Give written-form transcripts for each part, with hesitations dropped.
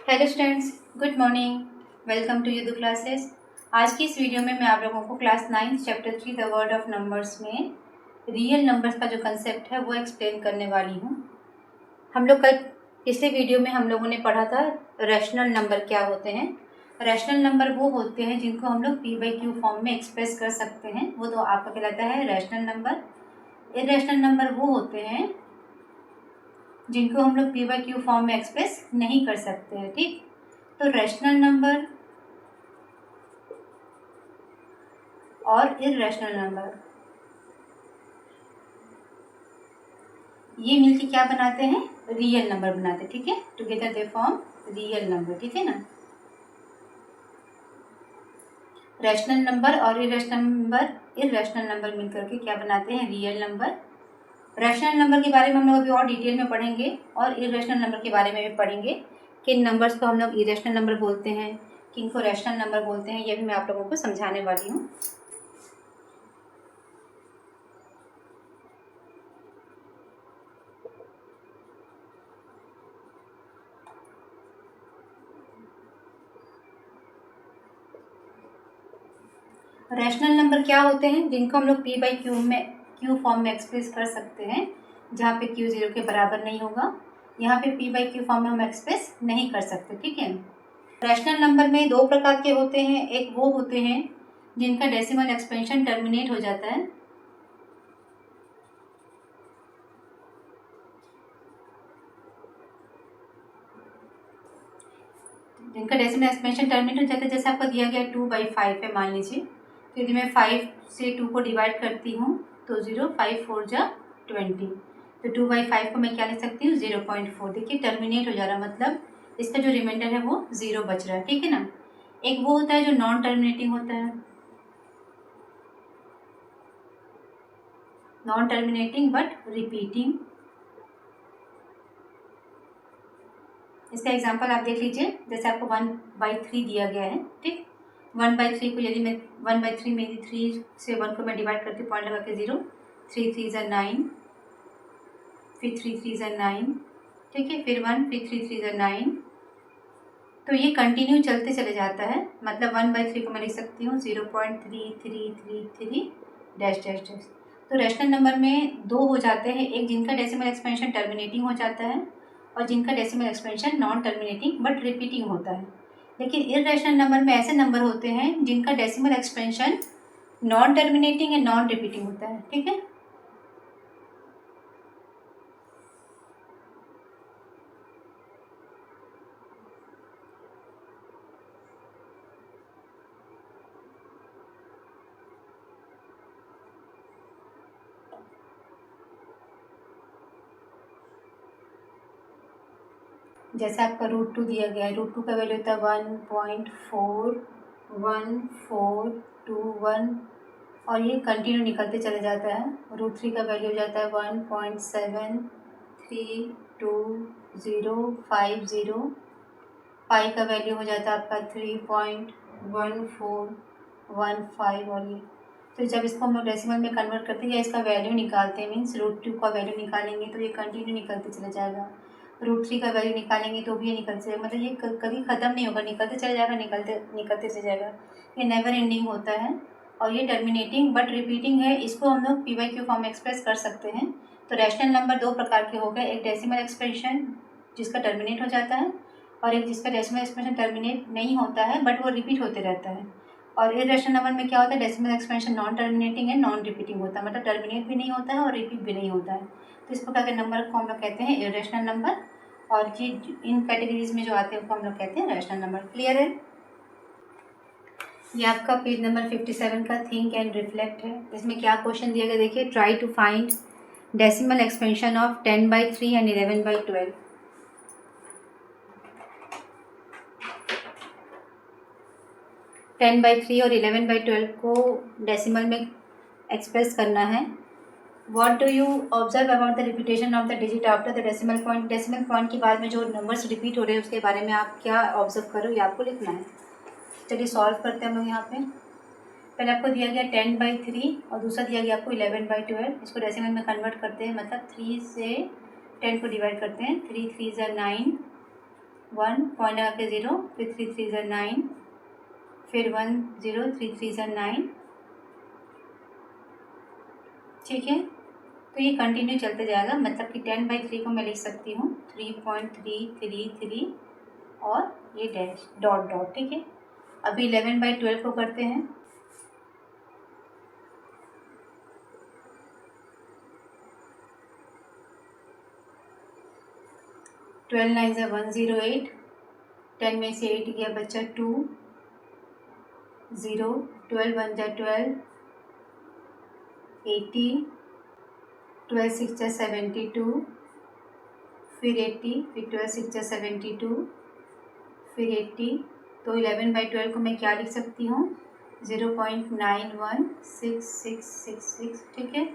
Hello students, good morning. Welcome to Yuddhu classes. आज की इस वीडियो में मैं आप लोगों को class 9 chapter 3 the world of numbers में रियल नंबर्स का जो कंसेप्ट है वो एक्सप्लेन करने वाली हूँ। हम लोग कल पिछले वीडियो में हम लोगों ने पढ़ा था रैशनल नंबर क्या होते हैं। रैशनल नंबर वो होते हैं जिनको हम लोग p/q फॉर्म में एक्सप्रेस कर सकते हैं, वो तो आपका कहलाता है रैशनल नंबर। इरेशनल नंबर वो होते हैं जिनको हम लोग p/q फॉर्म में एक्सप्रेस नहीं कर सकते हैं। ठीक, तो रैशनल नंबर और इरेशनल नंबर ये मिलके क्या बनाते हैं? रियल नंबर बनाते हैं। ठीक है, together they form real number. ठीक है ना, रैशनल नंबर और इरेशनल नंबर मिलकर के क्या बनाते हैं? Real number. रैशनल नंबर के बारे में हम लोग अभी और डिटेल में पढ़ेंगे और इरेशनल नंबर के बारे में भी पढ़ेंगे। किन नंबर्स को हम लोग इरेशनल नंबर बोलते हैं, किन को रैशनल नंबर बोलते हैं, ये भी मैं आप लोगों को समझाने वाली हूँ। रैशनल नंबर क्या होते हैं? जिनको हम लोग क्यू फॉर्म में एक्सप्रेस कर सकते हैं, जहाँ पे क्यू 0 के बराबर नहीं होगा। यहाँ पे p/q फॉर्म में हम एक्सप्रेस नहीं कर सकते। ठीक है, रैशनल नंबर में दो प्रकार के होते हैं। एक वो होते हैं जिनका डेसिमल एक्सपेंशन टर्मिनेट हो जाता है, जैसे आपका दिया गया 2/5 है मान लीजिए। तो यदि मैं 5 से 2 को डिवाइड करती हूँ तो 0, 5 4 जा 20। तो 2/5 को मैं क्या लिख सकती हूँ? 0.4। देखिए टर्मिनेट हो जा रहा, मतलब इसका जो रिमाइंडर है वो 0 बच रहा है। ठीक है ना। एक वो होता है जो नॉन टर्मिनेटिंग होता है, नॉन टर्मिनेटिंग बट रिपीटिंग। इसका एग्जांपल आप देख लीजिए, जैसे आपको 1/3 दिया गया है। ठीक, 1/3 को यदि मैं 1/3 में यदि 3 से 1 को मैं डिवाइड करती हूँ पॉइंट लगा के 0, 3 3 ज़ा 9, फिर 3 3 ज़ा 9। ठीक है, फिर 1, फिर 3 3 ज़ा 9। तो ये कंटिन्यू चलते चले जाता है, मतलब 1/3 को मैं लिख सकती हूँ 0.3333 डैश डैश डैश। तो रैशनल नंबर में दो हो जाते हैं, एक जिनका डेसिमल एक्सपेंशन टर्मिनेटिंग हो जाता है और जिनका decimal expansion non terminating but repeating होता है। लेकिन इरेशनल नंबर में ऐसे नंबर होते हैं जिनका डेसिमल एक्सपेंशन नॉन टर्मिनेटिंग या नॉन रिपीटिंग होता है। ठीक है, जैसे आपका √2 दिया गया है, √2 का वैल्यू होता है 1.4141 और ये कंटिन्यू निकलते चले जाता है। √3 का वैल्यू हो जाता है 1.732050। पाई का वैल्यू हो जाता है आपका 3.1415 और ये। तो जब इसको हम लोग डेसिमल में कन्वर्ट करते हैं या इसका वैल्यू निकालते हैं, मीन्स √2 का वैल्यू निकालेंगे तो ये कंटिन्यू निकलते चले जाएगा। √3 का वैल्यू निकालेंगे तो भी ये निकलते जाएगा, मतलब ये कभी ख़त्म नहीं होगा, निकलते चले जाएगा, निकलते चले जाएगा। ये नेवर एंडिंग होता है और ये टर्मिनेटिंग बट रिपीटिंग है। इसको हम लोग p/q फॉर्म में एक्सप्रेस कर सकते हैं। तो रैशनल नंबर दो प्रकार के हो गए, एक डेसिमल एक्सप्रेशन जिसका टर्मिनेट हो जाता है और एक जिसका डेसिमल एक्सपेंशन टर्मिनेट नहीं होता है बट वो रिपीट होते रहता है। और इरेशनल नंबर में क्या होता है? डेसिमल एक्सपेंशन नॉन टर्मिनेटिंग है, नॉन रिपीटिंग होता है, मतलब टर्मिनेट भी नहीं होता है और रिपीट भी नहीं होता है। तो इस प्रकार के नंबर को हम लोग कहते हैं इरेशनल नंबर, और ये इन कैटेगरीज में जो आते हैं उनको हम लोग कहते हैं रैशनल नंबर। क्लियर है? ये आपका पेज नंबर 57 का थिंक एंड रिफ्लेक्ट है। इसमें क्या क्वेश्चन दिया गया देखिए, try to find decimal expansion of 10/3 and 11/12। 10/3 और 11/12 को डेसिमल में एक्सप्रेस करना है। What do you observe about the repetition of the digit after the decimal point? Decimal point के बाद में जो नंबर्स रिपीट हो रहे हैं उसके बारे में आप क्या ऑब्जर्व करो, ये आपको लिखना है। चलिए सॉल्व करते हैं हम लोग। यहाँ पे पहले आपको दिया गया 10/3 और दूसरा दिया गया आपको 11/12। इसको डेसिमल में कन्वर्ट करते हैं, मतलब 3 से 10 को डिवाइड करते हैं। 3 3 ज़ा 9, 1 पॉइंट लगा के 0, फिर 3 3 ज़ा 9, फिर 1 0 3 3 ज़ा 9। ठीक है, तो ये कंटिन्यू चलते जाएगा, मतलब कि 10/3 को मैं लिख सकती हूँ 3.333 और ये डैश डॉट डॉट। ठीक है, अभी 11/12 को करते हैं। 12 9 ज़ा 108, 10 में से 8 गया बच्चा 2 0, 12 1 ज़ा 12 80, 12 6 ज़ा 72, फिर 80, फिर 12 6 ज़ा 72, फिर 80। तो 11/12 को मैं क्या लिख सकती हूँ 0.916666। ठीक है,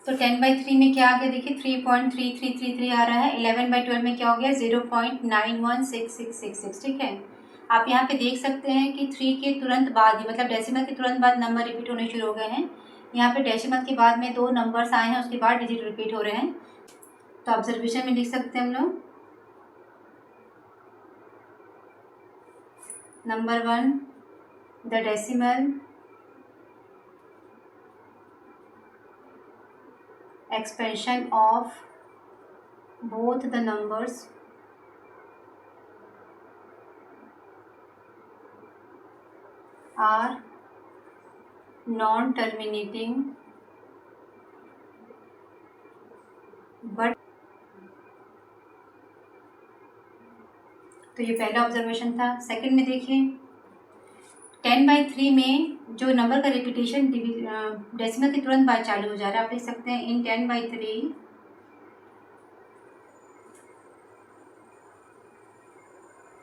तो 10/3 में क्या आ गया देखिए 3.3333 आ रहा है। 11/12 में क्या हो गया 0.916666। ठीक है, आप यहाँ पे देख सकते हैं कि 3 के तुरंत बाद ही, मतलब डेसिमल के तुरंत बाद नंबर रिपीट होने शुरू हो गए हैं। यहाँ पे डेसिमल के बाद में 2 नंबर्स आए हैं, उसके बाद डिजिट रिपीट हो रहे हैं। तो ऑब्जर्वेशन में लिख सकते हैं हम लोग, number 1, the decimal expansion of both the numbers are non-terminating but। तो ये पहला ऑब्जर्वेशन था। सेकंड में देखिए 10/3 में जो नंबर का रिपीटेशन डेसिमल के तुरंत बाद चालू हो जा रहा है, आप लिख सकते हैं इन 10/3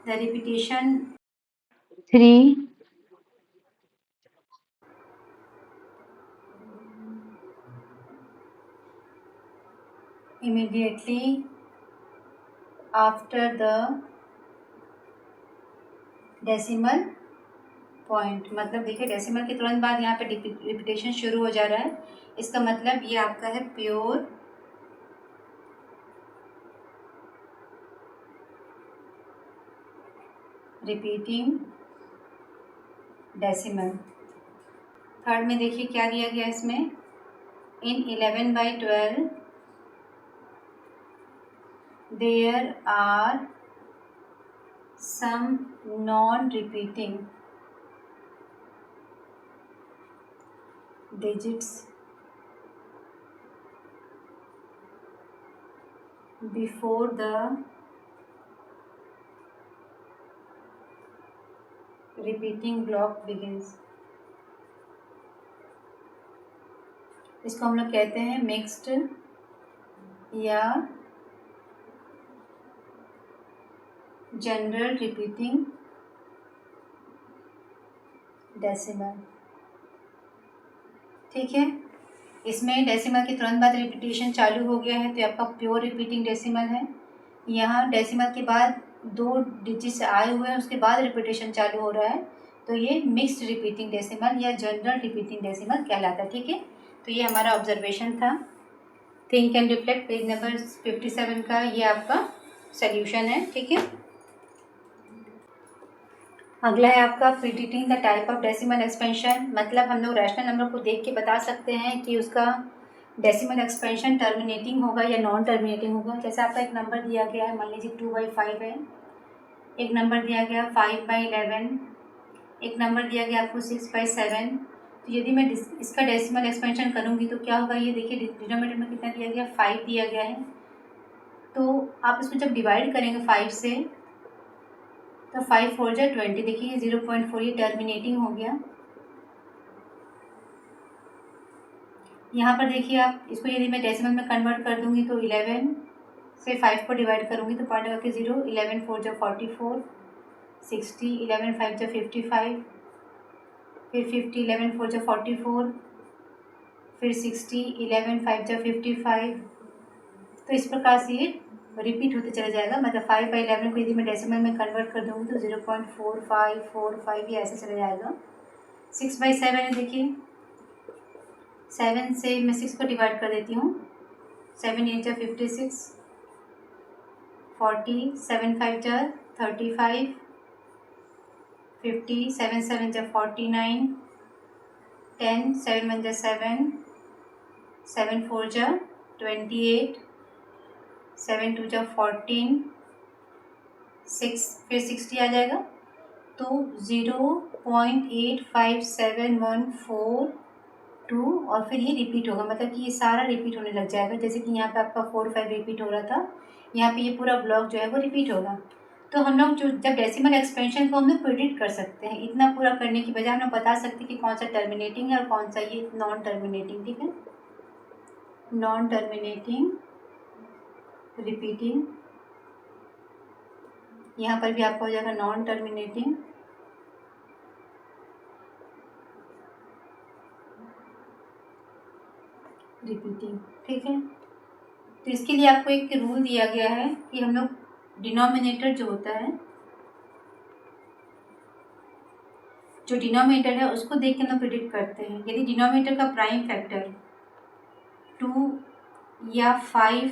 the repetition 3 immediately after the decimal point. मतलब देखिए डेसिमल के तुरंत बाद यहाँ पे रिपीटेशन शुरू हो जा रहा है, इसका मतलब ये आपका है प्योर रिपीटिंग डेसिमल। थर्ड में देखिए क्या दिया गया इसमें, in 11/12 there are some non repeating digits before the repeating block begins। इसको हम लोग कहते हैं मिक्स्ड या जनरल रिपीटिंग डेसिमल। ठीक है, इसमें डेसिमल के तुरंत बाद रिपीटेशन चालू हो गया है, तो आपका प्योर रिपीटिंग डेसिमल है। यहाँ डेसिमल के बाद 2 डिजिट्स आए हुए हैं, उसके बाद रिपीटेशन चालू हो रहा है, तो ये मिक्स्ड रिपीटिंग डेसिमल या जनरल रिपीटिंग डेसिमल कहलाता है। ठीक है, तो ये हमारा ऑब्जर्वेशन था। Think and reflect page number 57 का ये आपका सोल्यूशन है। ठीक है, अगला है आपका predicting the type of decimal expansion. मतलब हम लोग रैशनल नंबर को देख के बता सकते हैं कि उसका डेसिमल एक्सपेंशन टर्मिनेटिंग होगा या नॉन टर्मिनेटिंग होगा। जैसे आपका एक नंबर दिया गया है, मान लीजिए 2/5 है, एक नंबर दिया गया 5/11, एक नंबर दिया गया आपको 6/7। तो यदि मैं इसका डेसिमल एक्सपेंशन करूँगी तो क्या होगा, ये देखिए डिनोमिनेटर में कितना दिया गया 5 दिया गया है। तो आप इसको जब डिवाइड करेंगे 5 से तो 5 4 जा 20, देखिए 0.4 ये टर्मिनेटिंग हो गया। यहाँ पर देखिए आप इसको यदि मैं डेसिमल में कन्वर्ट कर दूंगी तो 11 से 5 को डिवाइड करूंगी तो पॉइंट लगा के 0, 11 4 जा 44, 60, 11 5 जा 55, फिर 50, 11 4 जा 44, फिर 60, 11 5 जा 55। तो इस प्रकार से ये रिपीट होते चला जाएगा। मतलब 5/11 को यदि मैं डेसिमल में कन्वर्ट कर दूँगी तो 0.4545 ये ऐसे चला जाएगा। 6/7 है, देखिए 7 से मैं 6 को डिवाइड कर देती हूँ, 7 8 जा 56, 40, 7 5 जा 35, 50, 7 7 जा 49, 10, 7 1 जा 7, 7 4 जा 28, 7 2 जा 14, 6 फिर 60 आ जाएगा, तो 0.85714 और फिर ये रिपीट होगा, मतलब कि ये सारा रिपीट होने लग जाएगा। जैसे कि यहाँ पे आपका 4 5 रिपीट हो रहा था, यहाँ पे ये पूरा ब्लॉक जो है वो रिपीट होगा। तो हम लोग जो जब डेसिमल एक्सपेंशन को हम लोग प्रिडिक्ट कर सकते हैं, इतना पूरा करने की बजाय हम लोग बता सकते हैं कि कौन सा टर्मिनेटिंग है और कौन सा ये नॉन टर्मिनेटिंग। ठीक है, नॉन टर्मिनेटिंग, रिपीटिंग, यहाँ पर भी आपका हो जाएगा नॉन टर्मिनेटिंग, रिपीटिंग। ठीक है, तो इसके लिए आपको एक रूल दिया गया है कि हम लोग डिनोमिनेटर जो होता है, जो डिनोमिनेटर है उसको देख के हम लोग प्रिडिक्ट करते हैं। यदि डिनोमिनेटर का प्राइम फैक्टर 2 या 5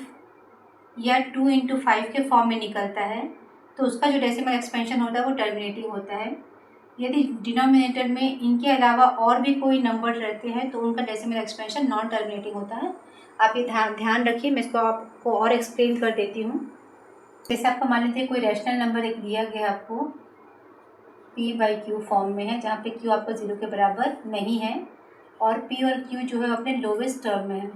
या 2 इंटू 5 के फॉर्म में निकलता है तो उसका जो डेसिमल एक्सपेंशन होता है वो टर्मिनेटिंग होता है। यदि डिनोमिनेटर में इनके अलावा और भी कोई नंबर रहते हैं तो उनका डेसिमल एक्सपेंशन नॉन टर्मिनेटिंग होता है। आप ये ध्यान रखिए, मैं इसको आपको और एक्सप्लेन कर देती हूँ। जैसे आपको मान लीजिए कोई रैशनल नंबर एक दिया गया आपको p/q फॉर्म में है, जहाँ पे q आपको 0 के बराबर नहीं है और p और q जो है अपने लोवेस्ट टर्म में है।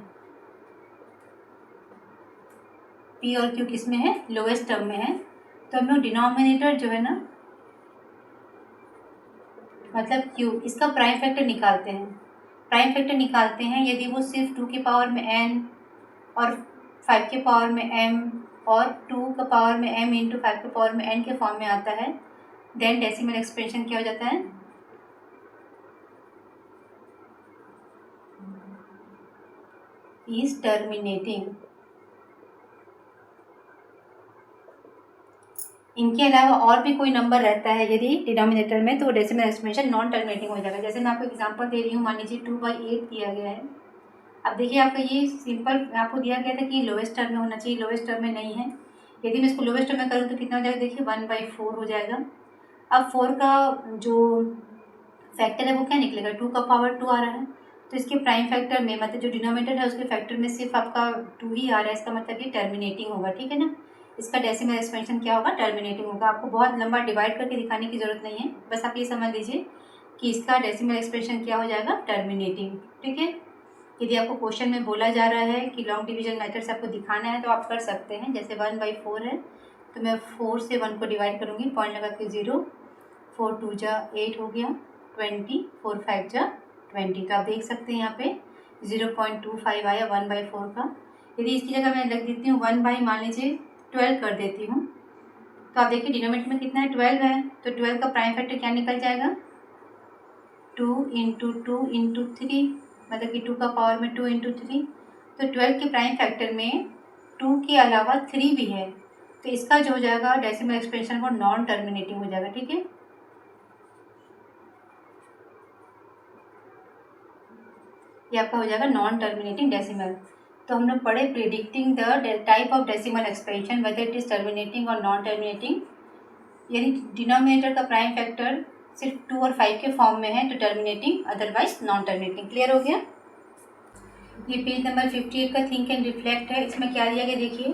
p और q किस में है? लोवेस्ट टर्म में है। तो हम लोग डिनोमिनेटर जो है ना, मतलब q, इसका प्राइम फैक्टर निकालते हैं। प्राइम फैक्टर निकालते हैं यदि वो सिर्फ 2 के पावर में n और 5 के पावर में m और 2 का पावर में m इंटू 5 के पावर में n के फॉर्म में आता है, देन डेसिमल एक्सपेंशन क्या हो जाता है? Is terminating. इनके अलावा और भी कोई नंबर रहता है यदि डिनोमिनेटर में, तो डेसिमल एक्सपेंशन नॉन टर्मिनेटिंग हो जाएगा। जैसे मैं आपको एग्जांपल दे रही हूँ, मान लीजिए 2/8 दिया गया है। अब देखिए आपका ये सिंपल आपको दिया गया था कि लोवेस्ट टर्म में होना चाहिए, लोवेस्ट टर्म में नहीं है। यदि मैं इसको लोवेस्ट टर्म में करूँ तो कितना हो जाएगा? देखिए 1/4 हो जाएगा। अब 4 का जो फैक्टर है वो क्या निकलेगा? 2 का पावर 2 आ रहा है, तो इसके प्राइम फैक्टर में, मतलब जो डिनोमिनेटर है उसके फैक्टर में सिर्फ आपका 2 ही आ रहा है, इसका मतलब ये टर्मिनेटिंग होगा। ठीक है ना, इसका डेसिमल एक्सपेंशन क्या होगा? टर्मिनेटिंग होगा। आपको बहुत लंबा डिवाइड करके दिखाने की जरूरत नहीं है, बस आप ये समझ लीजिए कि इसका डेसिमल एक्सपेंशन क्या हो जाएगा? टर्मिनेटिंग। ठीक है, यदि आपको क्वेश्चन में बोला जा रहा है कि लॉन्ग डिवीजन मेथड से आपको दिखाना है तो आप कर सकते हैं। जैसे 1/4 है तो मैं 4 से 1 को डिवाइड करूँगी, पॉइंट लगा के 0, 4 2 जा 8 हो गया, 20, 4 5 जा 20। तो आप देख सकते हैं यहाँ पे 0.25 आया 1/4 का। यदि इसकी जगह मैं लिख देती हूँ 1 मान लीजिए 12 कर देती हूँ, तो आप देखिए डिनोमिनेटर में कितना है? 12 है, तो 12 का प्राइम फैक्टर क्या निकल जाएगा? 2 इंटू 2 इंटू 3, मतलब कि 2 का पावर में 2 इंटू 3। तो 12 के प्राइम फैक्टर में 2 के अलावा 3 भी है, तो इसका जो हो जाएगा डेसिमल एक्सपेंशन वो नॉन टर्मिनेटिंग हो जाएगा। ठीक है, ये आपका हो जाएगा नॉन टर्मिनेटिंग डेसिमल। तो हम लोग पढ़े predicting the type of decimal expansion whether it is terminating और नॉन टर्मिनेटिंग। यदि डिनोमिनेटर का प्राइम फैक्टर सिर्फ 2 और 5 के फॉर्म में है तो terminating, otherwise non terminating. Clear हो गया? ये पेज नंबर 58 का थिंक एंड रिफ्लेक्ट है। इसमें क्या दिया गया देखिए,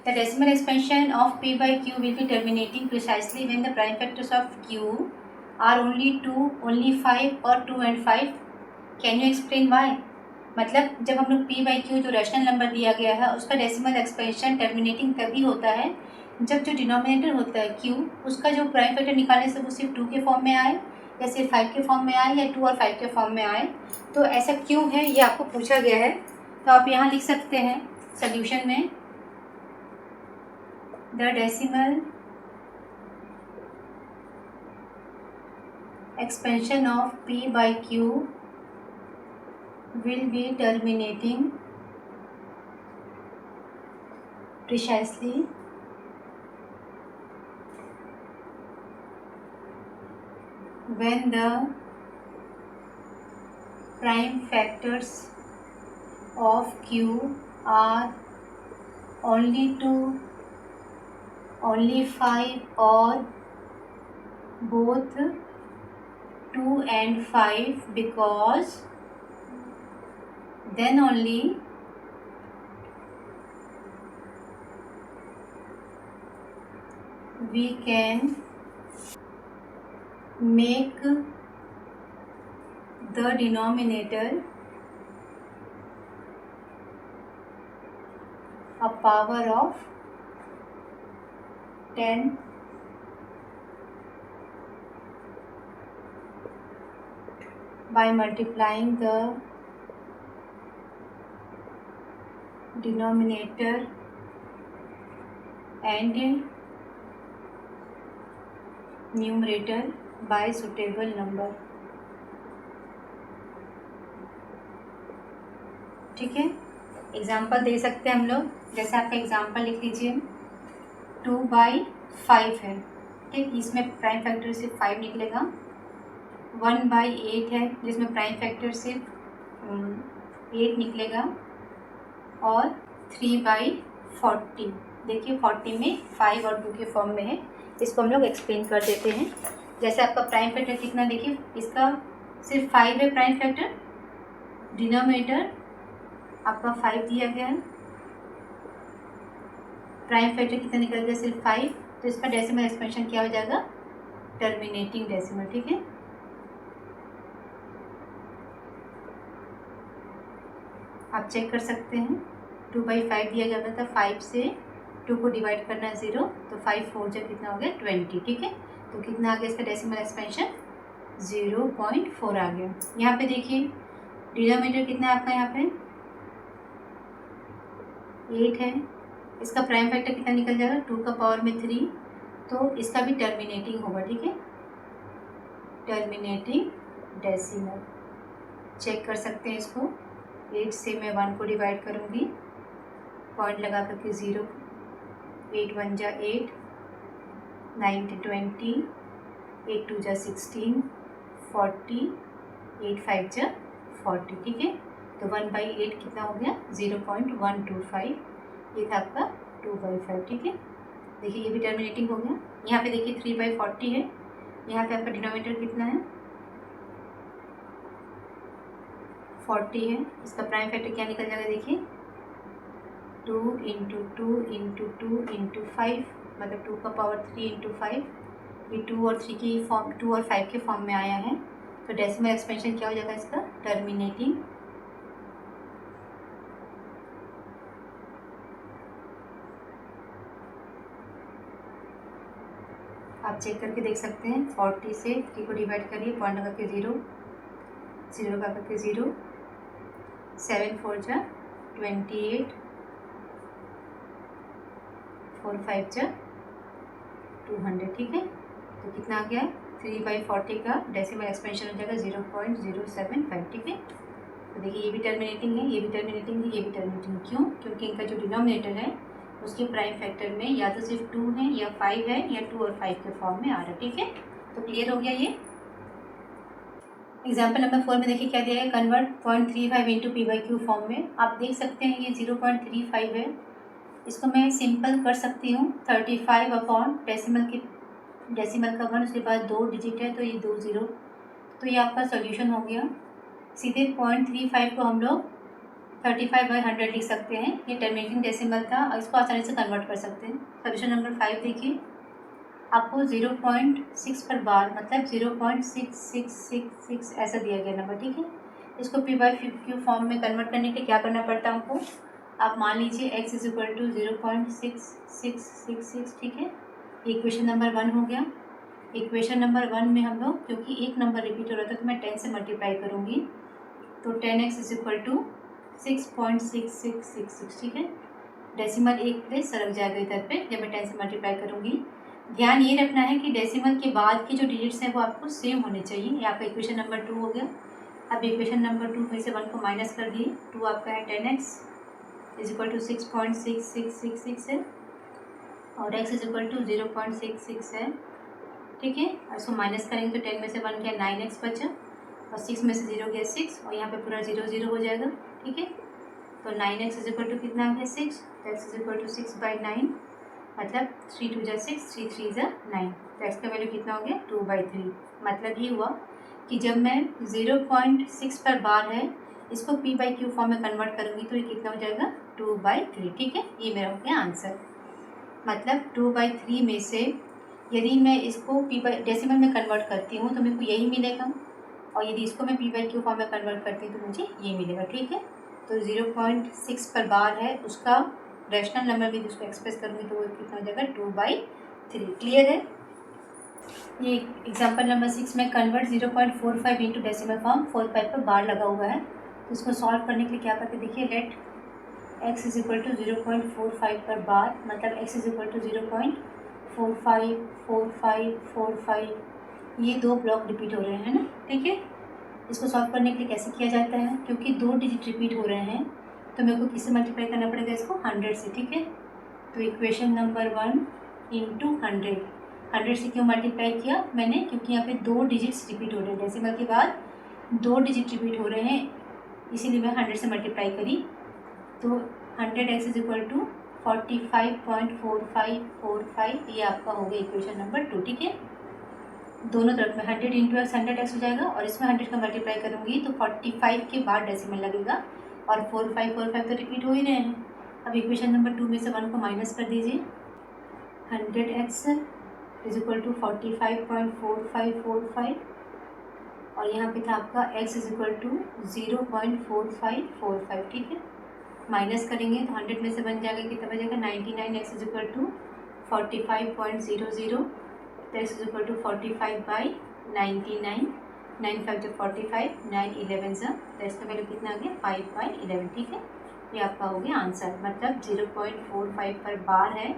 the decimal expansion of p/q will be terminating precisely when the prime factors of q are only 2, only 5 और 2 and 5। Can you explain why? मतलब जब हम लोग p/q जो रैशनल नंबर दिया गया है उसका डेसिमल एक्सपेंशन टर्मिनेटिंग तभी होता है जब जो डिनोमिनेटर होता है q, उसका जो प्राइम फैक्टर निकालने से वो सिर्फ 2 के फॉर्म में आए या सिर्फ 5 के फॉर्म में आए या 2 और 5 के फॉर्म में आए। तो ऐसा क्यों है ये आपको पूछा गया है, तो आप यहाँ लिख सकते हैं सोल्यूशन में, the decimal expansion of p/q will be terminating precisely when the prime factors of q are only 2, only 5 or both 2 and 5, because then only we can make the denominator a power of 10 by multiplying the denominator and numerator by suitable number। ठीक है, example दे सकते हैं हम लोग। जैसे आपका example लिख लीजिए, 2/5 है, ठीक, इसमें प्राइम फैक्टर सिर्फ 5 निकलेगा। 1/8 है जिसमें प्राइम फैक्टर सिर्फ 8 निकलेगा। और 3/40, देखिए 40 में 5 और 2 के फॉर्म में है। इसको हम लोग एक्सप्लेन कर देते हैं। जैसे आपका प्राइम फैक्टर कितना, देखिए इसका सिर्फ 5 है प्राइम फैक्टर, डिनोमिनेटर आपका 5 दिया गया है, प्राइम फैक्टर कितना निकल गया, सिर्फ 5, तो इसका डेसिमल एक्सपेंशन क्या हो जाएगा, टर्मिनेटिंग डेसिमल। ठीक है, आप चेक कर सकते हैं। 2/5 दिया गया था, 5 से 2 को डिवाइड करना है 0, तो 5 4 जब कितना हो गया 20। ठीक है, तो कितना आ गया इसका डेसिमल एक्सपेंशन, 0.4 आ गया। यहाँ पे देखिए डिनोमिनेटर कितना है आपका, यहाँ पे 8 है, इसका प्राइम फैक्टर कितना निकल जाएगा, 2 का पावर में 3, तो इसका भी टर्मिनेटिंग होगा। ठीक है, टर्मिनेटिंग डेसिमल चेक कर सकते हैं इसको। 8 से मैं 1 को डिवाइड करूँगी, पॉइंट लगा करके 0, 8 1 जा 8, 9 20, 8 2 जा 16, 40, 8 5 जा 40। ठीक है, तो 1/8 कितना हो गया, 0.125, ये था आपका 2/5। ठीक है, देखिए ये भी टर्मिनेटिंग हो गया। यहाँ पे देखिए 3/40 है, यहाँ पे आपका डिनोमिनेटर कितना है, 40 है, इसका प्राइम फैक्टर क्या निकल जाएगा, देखिए 2 × 2 × 2 × 5, मतलब 2 का पावर 3 × 5, ये 2 और 3 की फॉर्म, 2 और 5 के फॉर्म में आया है, तो डेसिमल एक्सपेंशन क्या हो जाएगा इसका, टर्मिनेटिंग। आप चेक करके देख सकते हैं, 40 से 3 को डिवाइड करिए, पॉइंट लगा के 0, 0 लगा करके 0, 7 4 जा 28, 4 5 जा 200। ठीक है, तो कितना आ गया, 3/40 का डेसिमल एक्सपेंशन हो जाएगा 0.075। ठीक है, तो देखिए ये भी टर्मिनेटिंग है, ये भी टर्मिनेटिंग है, ये भी टर्मिनेटिंग। क्यों, क्योंकि इनका जो डिनोमिनेटर है उसके प्राइम फैक्टर में या तो सिर्फ 2 है या 5 है, या 2 और 5 के फॉर्म में आ रहा है। ठीक है, तो क्लियर हो गया ये। एग्जाम्पल नंबर 4 में देखिए क्या दिया है, कन्वर्ट 0.35 इंटू p/q फॉर्म में। आप देख सकते हैं ये 0.35 है, इसको मैं सिंपल कर सकती हूँ 35 अपॉन डेसिमल का 1, उसके बाद 2 डिजिट है तो ये 2 0, तो ये आपका सोल्यूशन हो गया। सीधे 0.35 को हम लोग 35/100 लिख सकते हैं, ये टर्मिनेटिंग डेसिमल था, और इसको आसानी से कन्वर्ट कर सकते हैं। सोल्यूशन नंबर 5 देखिए, आपको 0.6 पर बार, मतलब 0.6666 ऐसा दिया गया नंबर। ठीक है, इसको p/q फॉर्म में कन्वर्ट करने के लिए क्या करना पड़ता है हमको, आप मान लीजिए x = 0.6666। ठीक है, इक्वेशन नंबर 1 हो गया। इक्वेशन नंबर 1 में हम लोग, क्योंकि एक नंबर रिपीट हो रहा था तो मैं 10 से मल्टीप्लाई करूँगी, तो 10x = 6.6666। ठीक है, डेसिमल एक प्लेस सरक जाएगा इधर पे जब मैं 10 से मल्टीप्लाई करूँगी। ध्यान ये रखना है कि डेसिमल के बाद के जो डिजिट्स हैं वो आपको सेम होने चाहिए। ये आपका इक्वेशन नंबर 2 हो गया। अब इक्वेशन नंबर 2 में से 1 को माइनस कर दिए, 2 आपका है 10x = 6.6666 है, और x = 0.66 है। ठीक है, और इसको माइनस करेंगे तो 10 में से 1 गया 9x बचा, और 6 में से 0 गया 6, और यहाँ पे पूरा 0 0 हो जाएगा। ठीक है, तो 9x = कितना आ गया 6, तो x = 6/9, मतलब 3 2 = 6, 3 3 = 9। तो एक्स का वैल्यू कितना हो गया 2/3। मतलब ये हुआ कि जब मैं 0.6 पर बार है इसको p/q फॉर्म में कन्वर्ट करूँगी तो ये कितना हो जाएगा 2/3। ठीक है, ये मेरा हो गया आंसर। मतलब 2/3 में से यदि मैं इसको डेसिमल में कन्वर्ट करती हूँ तो मेरे को यही मिलेगा, और यदि इसको मैं p/q फॉर्म में कन्वर्ट करती हूँ तो मुझे ये मिलेगा। ठीक है, तो 0.6 पर बार है उसका रैशनल नंबर भी जिसको एक्सप्रेस करूँगी तो वो कितना हो जाएगा 2/3। क्लियर है। ये एग्जाम्पल नंबर 6 में कन्वर्ट 0.45 इंटू डेसिमल फॉर्म 4/5 पर बार लगा हुआ है। तो इसको सॉल्व करने के लिए क्या करते देखिए, let x is equal to 0.45 पर बार, मतलब x इज इक्वल टू 0.454545, ये दो ब्लॉक रिपीट हो रहे हैं ना। ठीक है, इसको सॉल्व करने के लिए कैसे किया जाता है, क्योंकि दो डिजिट रिपीट हो रहे हैं तो मेरे को किससे मल्टीप्लाई करना पड़ेगा इसको 100 से। ठीक है, तो इक्वेशन नंबर 1 इंटू 100 से क्यों मल्टीप्लाई किया मैंने, क्योंकि यहाँ पे दो डिजिट्स रिपीट हो रहे हैं, डेसिमल के बाद दो डिजिट रिपीट हो रहे हैं, इसीलिए मैं 100 से मल्टीप्लाई करी। तो 100x इज इक्वल टू 45.4545, ये आपका हो गया इक्वेशन नंबर 2। ठीक है, दोनों तरफ में 100 इंटू एक्स 100x हो जाएगा, और इसमें 100 का मल्टीप्लाई करूँगी तो 45 के बाद डेसिमल लगेगा, और 4545 तो रिपीट हो ही रहे हैं। अब इक्वेशन नंबर 2 में से 1 को माइनस कर दीजिए, 100x इज इक्वल टू 45.4545, और यहाँ पे था आपका x इज इक्वल टू 0.4545। ठीक है, माइनस करेंगे तो 100 में से बन जाएगा कितना बचेगा 99, x इज इक्वल टू 45.00, तो x इज इक्वल टू 45/99, 9 5 = 45, 9 11 सा, तो इसका वैल्यू कितना आ गया 5/11। ठीक है, ये आपका हो गया आंसर। मतलब 0.45 पर बार है,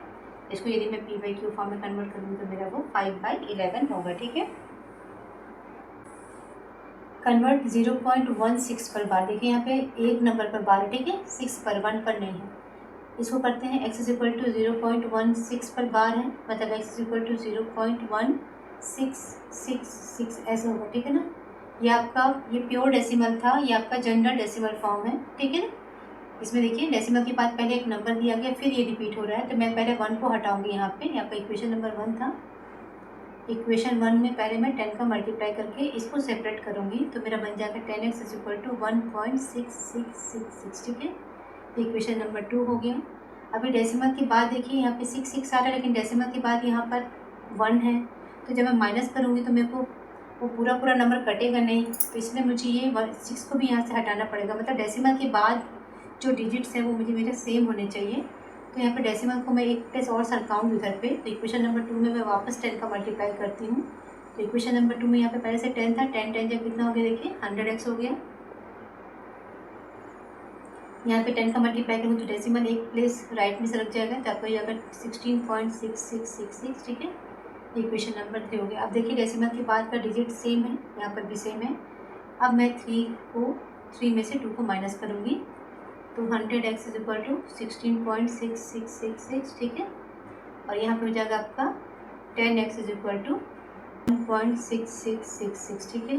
इसको यदि मैं p/q फॉर्म में कन्वर्ट करूँगी तो मेरा वो 5/11 होगा। ठीक है, कन्वर्ट 0.16 पर बार, देखिए यहाँ पे एक नंबर पर बार है। ठीक है, 6 पर, 1 पर नहीं है। इसको करते हैं, x इज इक्वल टू 0.16 पर बार है, मतलब x इज इक्वल टू 0.1666 ऐसे होगा। ठीक है ना, ये आपका ये प्योर डेसिमल था, ये आपका जनरल डेसिमल फॉर्म है। ठीक है ना, इसमें देखिए डेसिमल के बाद पहले एक नंबर दिया गया, फिर ये रिपीट हो रहा है, तो मैं पहले 1 को हटाऊंगी। यहाँ पे आपका इक्वेशन नंबर 1 था, इक्वेशन 1 में पहले मैं 10 का मल्टीप्लाई करके इसको सेपरेट करूँगी तो मेरा बन जाएगा 10x इज इक्वल टू 1.6666। ठीक है, इक्वेशन नंबर 2 हो गया। अभी डेसिमल के बाद देखिए यहाँ पे 6 आ रहा है, लेकिन डेसिमल के बाद यहाँ पर 1 है, तो जब मैं माइनस करूँगी तो मेरे को वो पूरा नंबर कटेगा नहीं, तो इसलिए मुझे ये 6 को भी यहाँ से हटाना पड़ेगा। मतलब डेसिमल के बाद जो डिजिट्स हैं वो मुझे मेरे सेम होने चाहिए। तो यहाँ पे डेसिमल को मैं एक प्लेस और सरकाऊंगी उधर पे, तो इक्वेशन नंबर 2 में मैं वापस 10 का मल्टीप्लाई करती हूँ। तो इक्वेशन नंबर 2 में यहाँ पे पहले से 10 था, 10 10 जब कितना हो गया देखिए 100x हो गया। यहाँ पे 10 का मल्टीप्लाई करूँ तो डेसिमल एक प्लेस राइट में से रख जाएगा, तो आपको ये अगर 16.6666। ठीक है, इक्वेशन नंबर 3 हो गया। अब देखिए डेसिमल के बाद का डिजिट सेम है, यहाँ पर भी सेम है। अब मैं 3 में से 2 को माइनस करूँगी तो 100x इज इक्वल टू 16.6666। ठीक है, और यहाँ पे हो जाएगा आपका 10x इज इक्वल टू 1.6666। ठीक है,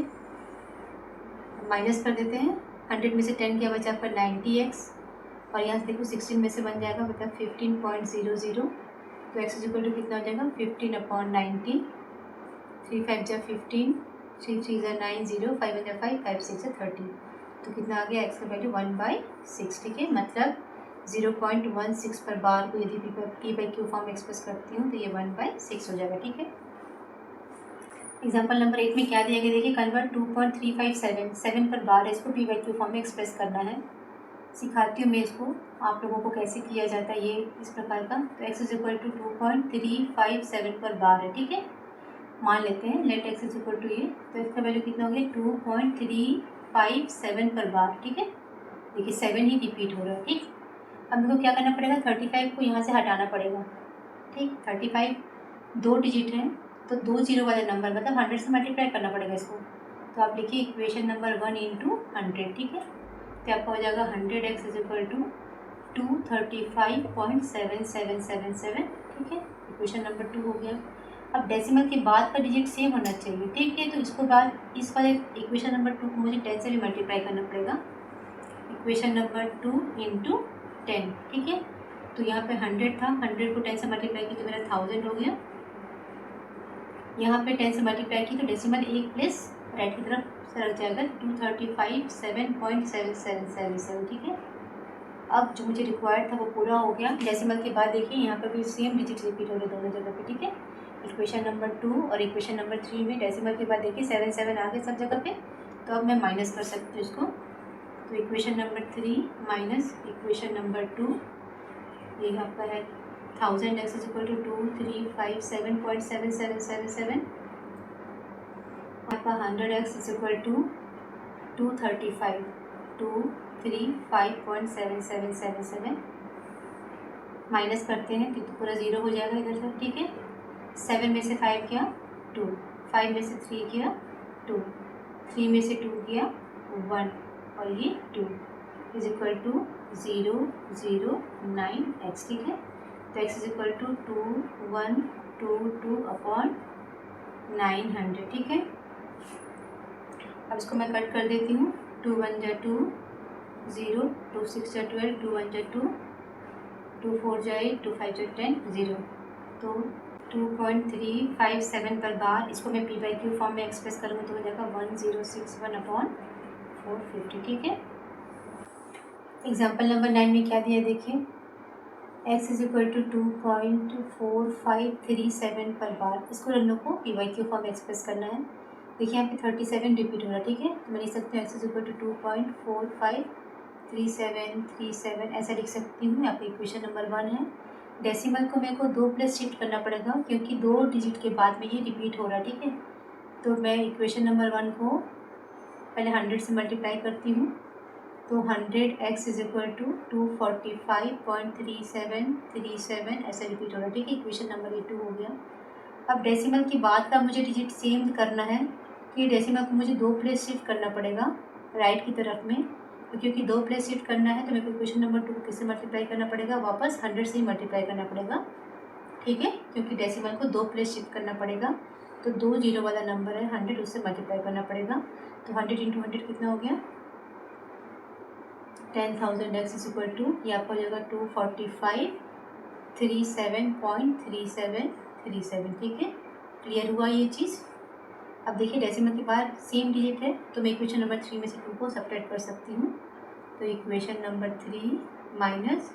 माइनस कर देते हैं, 100 में से 10 क्या बचा आपका 90x, और यहाँ से देखो 16 में से बन जाएगा मतलब 15.00, तो x इज इक्वल टू कितना हो जाएगा 15/90, 3 5 = 15, 3 3 = 9 0, 5 1 = 5, 5 6 = 30, तो कितना आ गया x का वैल्यू 1/6। ठीक है, मतलब 0.16 पर बार को यदि p/q फॉर्म एक्सप्रेस करती हूँ तो ये 1/6 हो जाएगा। ठीक है, एग्जाम्पल नंबर 8 में क्या दिया गया देखिए, कन्वर्ट 2.357 पर बार है, इसको p/q फॉर्म में एक्सप्रेस करना है। सिखाती हूँ मैं इसको आप लोगों को कैसे किया जाता है ये इस प्रकार का। तो x इज इक्वल टू 2.357 पर बार है। ठीक है, मान लेते हैं let x is equal to ये, तो इसका वैल्यू कितना हो गया 2.357 पर बार। ठीक है, देखिए 7 ही रिपीट हो रहा है। ठीक, अब मेरे को क्या करना पड़ेगा 35 को यहाँ से हटाना पड़ेगा। ठीक, 35 दो डिजिट हैं तो 2 0 वाले नंबर मतलब 100 से मल्टीप्लाई करना पड़ेगा इसको। तो आप लिखिए इक्वेशन नंबर 1 इंटू 100। ठीक है, तो आपका हो जाएगा 100x इज इक्वल टू 235.7777। ठीक है, इक्वेशन नंबर 2 हो गया। अब डेसिमल के बाद का डिजिट सेम होना चाहिए। ठीक है, तो इसको बाद इस वाले इक्वेशन नंबर 2 को मुझे 10 से भी मल्टीप्लाई करना पड़ेगा, इक्वेशन नंबर 2 इंटू 10। ठीक है, तो यहाँ पे 100 था, 100 को 10 से मल्टीप्लाई की तो मेरा 1000 हो गया। यहाँ पे 10 से मल्टीप्लाई की तो डेसिमल एक प्लेस राइट की तरफ सरक जाएगा, 235.77777, ठीक है। अब जो मुझे रिक्वायर्ड था वो पूरा हो गया। डेसिमल के बाद देखिए यहाँ पर भी सेम डिजिट रिपीट हो रहे दोनों जगह पे, ठीक है। इक्वेशन नंबर 2 और इक्वेशन नंबर 3 में डेसिमल के बाद देखिए 7 7 आ गए सब जगह पे, तो अब मैं माइनस कर सकती हूँ इसको। तो equation number 3 minus equation number 2, ये आपका है 1000x = 2357.7777, आपका 100x = 235.7777। माइनस करते हैं तो पूरा 0 हो जाएगा इधर से, ठीक है। 7 में से 5 गया 2, 5 में से 3 गया 2, 3 में से 2 गया 1 और ये 2 = 009x, ठीक है। तो x = 2122/900, ठीक है। अब इसको मैं कट कर देती हूँ। 2 1 जा 2, 0, 2 6 जा 12, 2 1 जा 2, 2 4 जा 8, 2 5 जा 10, 0। तो 2.357 पर बार, इसको मैं p/q फॉर्म में एक्सप्रेस करूँगा तो हो जाएगा 1061/450, ठीक है। एग्जाम्पल नंबर 9 में क्या दिया देखिए, x = 2.4537 पर बार, इसको हम लोग को p/q फॉर्म में एक्सप्रेस करना है। देखिए यहाँ पे 37 रिपीट हो रहा है, ठीक है। तो मैं लिख सकती हूँ x = 2.453737, ऐसा लिख सकती हूँ। यहाँ पे इक्वेशन नंबर 1 है। डेसिमल को मेरे को 2 प्लेस शिफ्ट करना पड़ेगा क्योंकि 2 डिजिट के बाद में ये रिपीट हो रहा है, ठीक है। तो मैं इक्वेशन नंबर 1 को पहले 100 से मल्टीप्लाई करती हूँ, तो 100x = 245.3737 ऐसा रिपीट हो रहा है, ठीक है। इक्वेशन नंबर 2 हो गया। अब डेसिमल के बाद का मुझे डिजिट सेम करना है कि डेसिमल को मुझे 2 प्लेस शिफ्ट करना पड़ेगा राइट की तरफ में, तो क्योंकि 2 प्लेस शिफ्ट करना है तो मेरे को इक्वेशन नंबर 2 को किससे मल्टीप्लाई करना पड़ेगा, वापस 100 से ही मल्टीप्लाई करना पड़ेगा, ठीक है। क्योंकि डेसिमल को 2 प्लेस शिफ्ट करना पड़ेगा, तो 2 0 वाला नंबर है 100, उससे मल्टीप्लाई करना पड़ेगा। तो 100 × 100 कितना हो गया, 10,000x = ये आपका हो जाएगा 245.3737, ठीक है। क्लियर हुआ ये चीज़। अब देखिए डेसिमल के बाद सेम डिजिट है तो मैं इक्वेशन नंबर 3 में से 2 को सब्ट्रैक्ट कर सकती हूँ। तो इक्वेशन नंबर 3 माइनस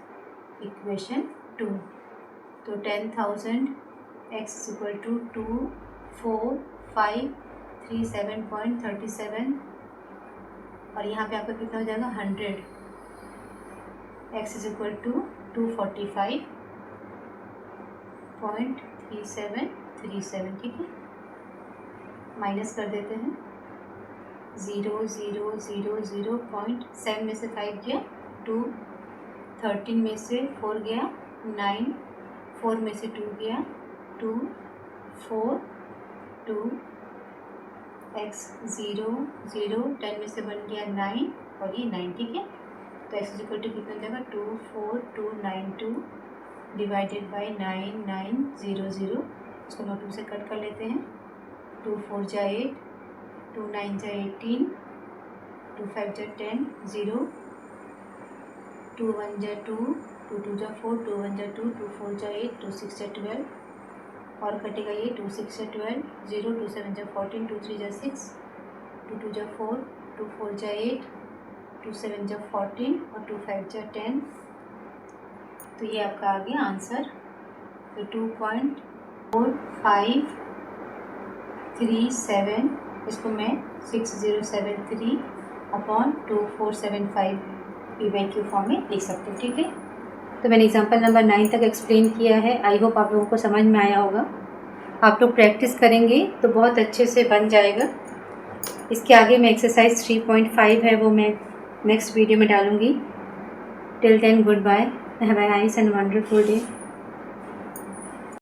इक्वेशन 2, तो 10,000x = 24537.37 और यहाँ पे आपका कितना हो जाएगा 100, x = 245.3737, ठीक है। माइनस कर देते हैं, 0 0 0 0 7 में से 5 गया 2, 13 में से 4 गया 9, 4 में से 2 गया 2, 4 2, x 0 0, 10 में से 1 गया 9 और ये 9, ठीक है। तो x = कितना हो जाएगा 24292 डिवाइडेड बाई 9900, इसको मैं 2 से कट कर लेते हैं। 2 4 जा 8, 2 9 जा 18, 2 5 जा 10, 0, 2 1 जा 2, 2 2 जा 4, 2 1 जा 2, 2 4 जा 8, 2 6 जा 12 और कटेगा ये 2 6 जा 12, 0, 2 7 जा 14, 2 3 जा 6, 2 2 जा 4, 2 4 जा 8, 2 7 जा 14 और 2 5 जा 10। तो ये आपका आ गया आंसर। तो 2.4537, इसको मैं 6073/2475 p/q फॉर्म में लिख सकती हूँ, ठीक है। तो मैंने एग्जाम्पल नंबर 9 तक एक्सप्लेन किया है। आई होप आप लोगों को समझ में आया होगा। आप लोग प्रैक्टिस करेंगे तो बहुत अच्छे से बन जाएगा। इसके आगे में एक्सरसाइज 3.5 है, वो मैं नेक्स्ट वीडियो में डालूँगी। Till then good bye, have a nice and wonderful day.